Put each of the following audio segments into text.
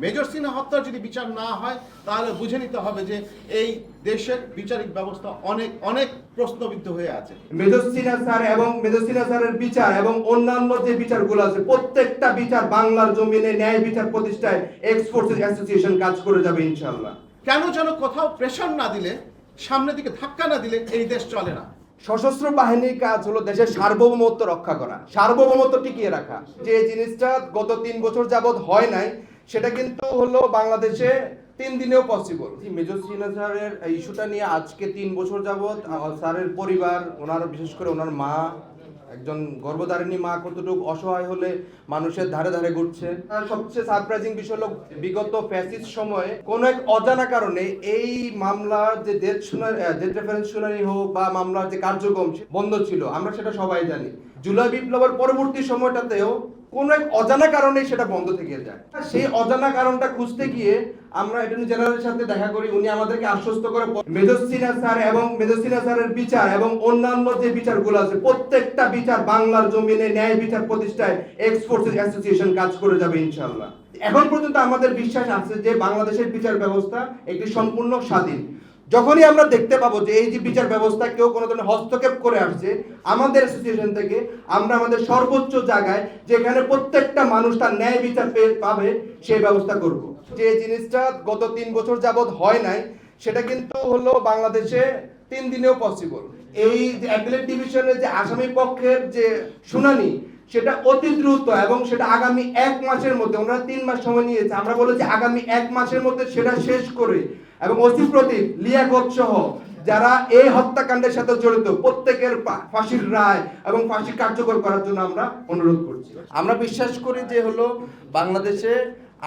Major Sinha হত্যার যদি বিচার না হয় তাহলে বুঝে নিতে হবে যে এই দেশের বিচারিক ব্যবস্থা অনেক অনেক প্রশ্নবিদ্ধ হয়ে আছে। মেজর সিনহা স্যার এবং মেজর সিনহা স্যারের বিচার এবং অন্যান্য যে বিচারগুলো আছে প্রত্যেকটা বিচার বাংলার জমিনে ন্যায় বিচার প্রতিষ্ঠায় এক্স ফোর্সেস অ্যাসোসিয়েশন কাজ করে যাবে ইনশাআল্লাহ। কেন যেন কোথাও প্রেশার না দিলে, সামনের দিকে ধাক্কা না দিলে এই দেশ চলে না। সশস্ত্র বাহিনীর কাজ হলো দেশের সার্বভৌমত্ব রক্ষা করা, সার্বভৌমত্ব টিকিয়ে রাখা। যে জিনিসটা গত 3 বছর যাবত হয় নাই, সেটা কিন্তু হলো বাংলাদেশে 3 দিনেও পসিবল। মেজর সিনহা স্যারের ইস্যুটা নিয়ে আজকে 3 বছর যাবত স্যারের পরিবার, ওনার বিশেষ করে ওনার মা, একজন গর্ভধারিণী মা কতটুকু অসহায় হলে মানুষের ধারে ধারে ঘুরছে। সবচেয়ে সারপ্রাইজিং বিষয় হলো বিগত ফ্যাসিস্ট সময়ে কোন এক অজানা কারণে এই মামলার যে ডেথ রেফারেন্স শুনানি হোক বা মামলার যে কার্যক্রম বন্ধ ছিল, আমরা সেটা সবাই জানি। জুলাই বিপ্লবের পরবর্তী সময়টাতেও কোন এক অজানা কারণে সেটা বন্ধ থেকে যায়। সেই অজানা কারণটা খুঁজতে গিয়ে আমরা অ্যাটর্নি জেনারেলের সাথে দেখা করি, উনি আমাদেরকে আশ্বস্ত করে মেজর সিনহা স্যার এবং মেজর সিনহা স্যারের বিচার এবং অন্যান্য যে বিচারগুলো আছে প্রত্যেকটা বিচার বাংলার জমিনে ন্যায় বিচার প্রতিষ্ঠায় এক্স ফোর্সেস অ্যাসোসিয়েশন কাজ করে যাবে ইনশাআল্লাহ। এখন পর্যন্ত আমাদের বিশ্বাস আছে যে বাংলাদেশের বিচার ব্যবস্থা একটি সম্পূর্ণ স্বাধীন। যখনই আমরা দেখতে পাবো যে এই যে বিচার ব্যবস্থা কেউ কোনো ধরনের হস্তক্ষেপ করে আসছে, আমাদের অ্যাসোসিয়েশন থেকে আমরা আমাদের সর্বোচ্চ জায়গায় যেখানে প্রত্যেকটা মানুষ তার ন্যায় বিচার পাবে সেই ব্যবস্থা করব। যে জিনিসটা গত 3 বছর যাবত হয় নাই, সেটা কিন্তু হলো বাংলাদেশে 3 দিনেও পসিবল। এই যে অ্যাপিলেট ডিভিশনের যে আসামি পক্ষের যে শুনানি, সেটা অতি দ্রুত এবং সেটা আগামী 1 মাসের মধ্যে, ওনারা 3 মাস সময় নিয়েছে, আমরা বলেছি আগামী 1 মাসের মধ্যে সেটা শেষ করে এবং ওসি প্রদীপ, লিয়াকত সহ যারা এই হত্যাকাণ্ডের সাথে জড়িত প্রত্যেকের ফাঁসির রায় এবং ফাঁসি কার্যকর করার জন্য আমরা অনুরোধ করছি। আমরা বিশ্বাস করি যে হলো বাংলাদেশে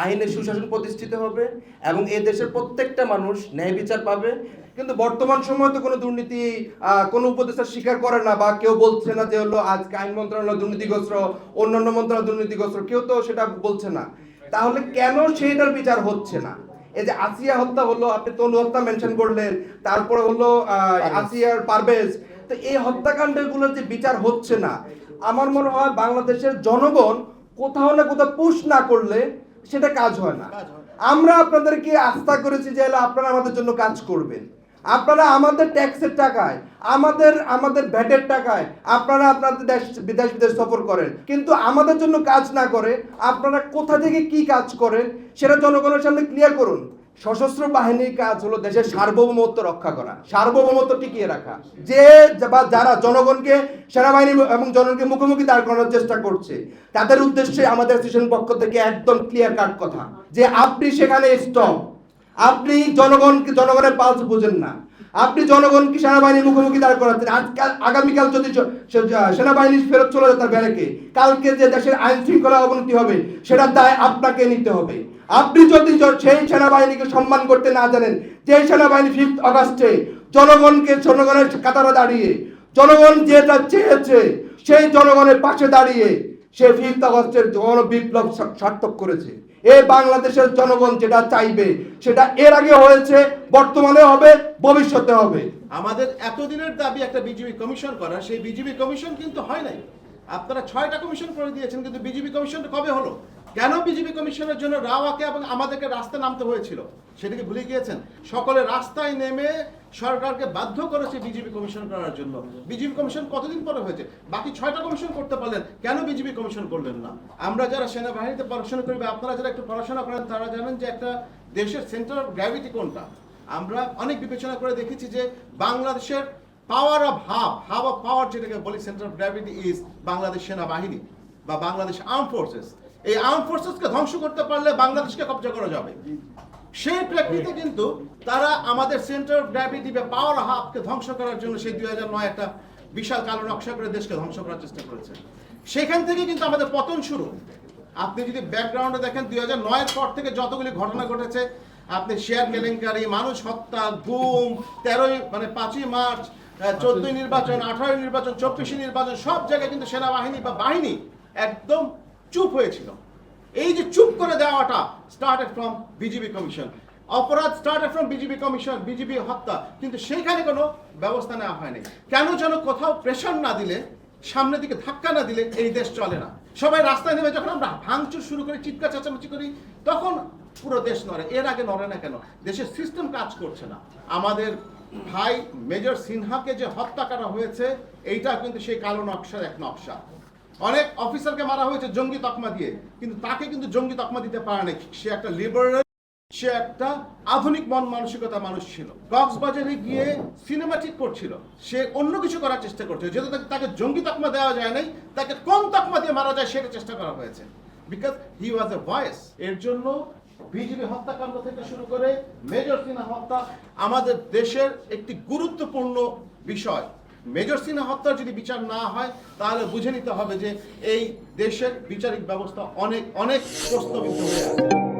আইনের সুশাসন প্রতিষ্ঠিত হবে এবং এই দেশের প্রত্যেকটা মানুষ ন্যায় বিচার পাবে। কিন্তু বর্তমান সময়ে তো কোনো দুর্নীতি কোনো উপদেষ্টা স্বীকার করে না, বা কেউ বলছে না যে হলো আজকে আইন মন্ত্রণালয় দুর্নীতিগ্রস্ত, অন্যান্য মন্ত্রণালয় দুর্নীতিগ্রস্ত, কেউ তো সেটা বলছে না। তাহলে কেন সেটার বিচার হচ্ছে না? এই যে আসিয়া হত্যা হলো, আপনি তনু হত্যা মেনশন করলেন, তারপরে হলো আসিয়ার পারভেজ, তো এই হত্যাকাণ্ডগুলোর যে বিচার হচ্ছে না, আমার মনে হয় বাংলাদেশের জনগণ কোথাও না কোথাও পুশ না করলে সেটা কাজ হয় না। আমরা আপনাদেরকে আস্থা করেছি যে আপনারা আমাদের জন্য কাজ করবেন, আপনারা আমাদের ট্যাক্সের টাকায়, আমাদের ভ্যাটের টাকায় আপনারা আপনাদের বিদেশ সফর করেন, কিন্তু আমাদের জন্য কাজ না করে আপনারা কোথা থেকে কি কাজ করেন সেটা জনগণের সামনে ক্লিয়ার করুন। সশস্ত্র বাহিনীর কাজ হলো দেশের সার্বভৌমত্ব রক্ষা করা, সার্বভৌমত্ব টিকিয়ে রাখা। যে বা যারা জনগণকে, সেনাবাহিনী এবং জনগণকে মুখোমুখি দাঁড় করানোর চেষ্টা করছে, তাদের উদ্দেশ্যে আমাদের অ্যাসোসিয়েশন পক্ষ থেকে একদম ক্লিয়ার কাট কথা যে আপনি সেখানে স্টপ। আপনি জনগণের পালস বুঝেন না, আপনি জনগণকে সেনাবাহিনীর মুখোমুখি দাঁড় করাচ্ছেন। আগামীকাল যদি সেনাবাহিনী ফেরত চলে যায় তার ব্যারেকে, কালকে যে দেশের আইন শৃঙ্খলা অবনতি হবে সেটার দায় আপনাকে নিতে হবে। আপনি যদি সেই সেনাবাহিনীকে সম্মান করতে না জানেন, যে সেনাবাহিনী 5 আগস্টে জনগণের কাতারে দাঁড়িয়ে জনগণ যেটা চেয়েছে সেই জনগণের পাশে দাঁড়িয়ে সে 5 আগস্টের বিপ্লব সার্থক করেছে। এই বাংলাদেশের জনগণ যেটা চাইবে সেটা এর আগে হয়েছে, বর্তমানে হবে, ভবিষ্যতে হবে। আমাদের এতদিনের দাবি একটা বিজিবি কমিশন করা, সেই বিজিবি কমিশন কিন্তু হয় নাই। আপনারা 6টা কমিশন করে দিয়েছেন, কিন্তু বিজিবি কমিশনটা কবে হলো? কেন বিজিবি কমিশনের জন্য রাওয়াকে এবং আমাদেরকে রাস্তায় নামতে হয়েছিল সেটাকে ভুলে গিয়েছেন? সকলে রাস্তায় নেমে সরকারকে বাধ্য করেছে বিজিবি কমিশন করার জন্য। বিজিবি কমিশন কতদিন পরে হয়েছে? বাকি 6টা কমিশন করতে পারলেন, কেন বিজিবি কমিশন করলেন না? আমরা যারা সেনাবাহিনীতে পড়াশোনা করি, আপনারা যারা একটু পড়াশোনা করেন, তারা জানেন যে একটা দেশের সেন্টার অফ গ্র্যাভিটি কোনটা। আমরা অনেক বিবেচনা করে দেখেছি যে বাংলাদেশের power of hub of power যেটাকে বলি, centre of gravity is Bangladesh সেনাবাহিনী বা বাংলাদেশ আর্ম ফোর্সেস। এই আর্ম ফোর্সেসকে ধ্বংস করতে পারলে বাংলাদেশকে কবজা করা যাবে। সেই প্রেক্ষিতে কিন্তু তারা আমাদের সেন্টার অফ গ্র্যাভিটি বা পাওয়ার হাবকে ধ্বংস করার জন্য সেই 2009 একটা বিশাল কালো নকশা করে দেশকে ধ্বংস করার চেষ্টা করেছে। সেখান থেকে কিন্তু আমাদের পতন শুরু। আপনি যদি ব্যাকগ্রাউন্ডে দেখেন, 2009-এর পর থেকে যতগুলি ঘটনা ঘটেছে, আপনি শেয়ার কেলেঙ্কারি, মানুষ হত্যা, গুম, 5ই মার্চ, 14 নির্বাচন, 18 নির্বাচন, 24 নির্বাচন, সব জায়গায় কিন্তু সেনাবাহিনী বা বাহিনী একদম চুপ হয়েছিল। এই যে চুপ করে দেওয়াটা স্টার্টেড ফ্রম বিজিবি কমিশন, অপরাধ started from BGB commission, BGB হত্যা, কিন্তু সেইখানে কোনো ব্যবস্থা নেওয়া হয়নি। কেন যেন কোথাও প্রেশার না দিলে, সামনের দিকে ধাক্কা না দিলে এই দেশ চলে না। সবাই রাস্তায় নেমে যখন আমরা ভাঙচুর শুরু করি, চিৎকার চেঁচামেচি করি, তখন পুরো দেশ নড়ে। এর আগে নড়ে না কেন? দেশের সিস্টেম কাজ করছে না। আমাদের ভাই মেজর সিনহাকে যে হত্যা করা হয়েছে, এইটা কিন্তু সেই কালো নকশার এক নকশা। অনেক অফিসারকে মারা হয়েছে জঙ্গি তকমা দিয়ে, কিন্তু তাকে কিন্তু জঙ্গি তকমা দিতে পারে না। সে একটা লিবারেল, সে একটা আধুনিক মন মানসিকতা মানুষ ছিল। কক্সবাজারে গিয়ে সিনেমাটিক করছিল, সে অন্য কিছু করার চেষ্টা করছে। যেহেতু তাকে জঙ্গি তকমা দেওয়া যায় নাই, তাকে কোন তকমা দিয়ে মারা যায় সেটা চেষ্টা করা হয়েছে, because he was A voice. এর জন্য বিজিবি হত্যাকাণ্ড থেকে শুরু করে মেজর সিনহা হত্যা আমাদের দেশের একটি গুরুত্বপূর্ণ বিষয়। মেজর সিনহা হত্যার যদি বিচার না হয়, তাহলে বুঝে নিতে হবে যে এই দেশের বিচারিক ব্যবস্থা অনেক অনেক প্রশ্নবিদ্ধ হয়ে আছে।